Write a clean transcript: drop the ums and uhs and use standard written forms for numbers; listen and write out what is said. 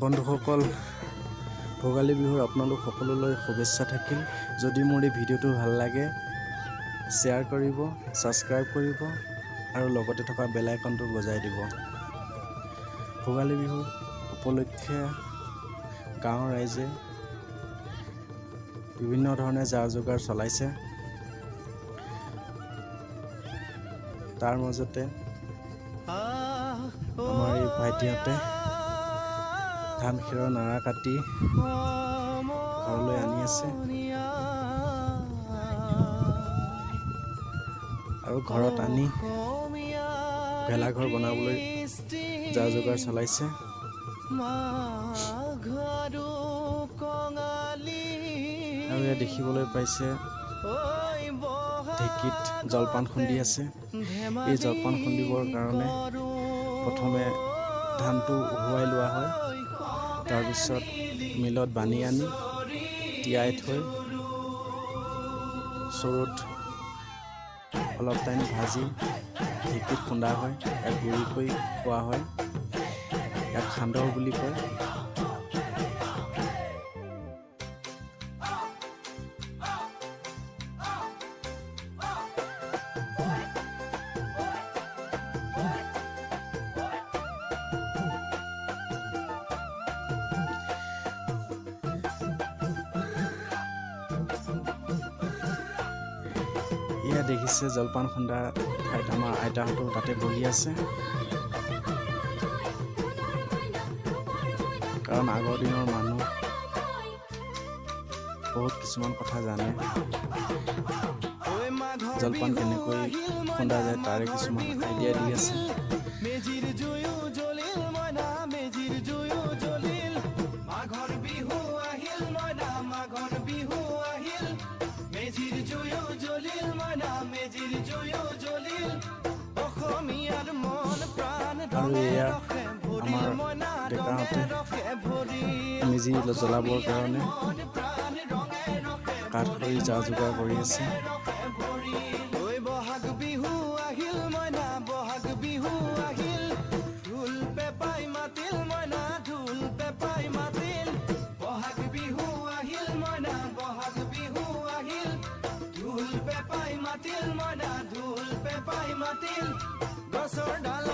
বন্ধুসকল, ভোগালী বিহুৰ আপোনালোক সকলোলৈ শুভেচ্ছা থাকিল। যদি মোৰ এই ভিডিঅ'টো ভাল লাগে শ্বেয়াৰ কৰিব, ছাবস্ক্ৰাইব কৰিব আৰু লগতে থকা বেল আইকনটো বজাই দিব। ভোগালী বিহু উপলক্ষে গাঁৱৰ ৰাইজে বিভিন্ন ধৰণে যা-যোগাৰ চলাইছে। তাৰ মাজতে আমাৰ এই ভাইটিহঁতে ধান খেৰৰ নাৰা কাটি ঘৰলৈ আনি আছে আৰু ঘৰত আনি ভেলাঘৰ বনাবলৈ যা-যোগাৰ চলাইছে। আৰু ইয়াত দেখিবলৈ পাইছে ঢেঁকীত জলপান খুন্দি আছে। এই জলপান খুন্দিবৰ কাৰণে প্ৰথমে ধানটো উহুৱাই লোৱা হয়, তাৰপিছত মিলত বানি আনি তিয়াই থৈ চৰুত অলপ টাইম ভাজি ঢেঁকীত খুন্দা হয়। ইয়াক গুড়ি কৰি খোৱা হয়, ইয়াক সান্দহ বুলি কয়। এয়া দেখিছে জলপান খুন্দা ঠাইত আমাৰ আইতাহঁতো তাতে বহি আছে, কাৰণ আগৰ দিনৰ মানুহ বহুত কিছুমান কথা জানে। জলপান কেনেকৈ খুন্দা যায় তাৰে কিছুমান আইডিয়া দি আছে। আৰু এয়া আমাৰ ডেকাহঁতে মেজি জ্বলাবৰ কাৰণে কাঠ খৰি যা-যোগাৰ কৰি আছে। গছৰ ডাল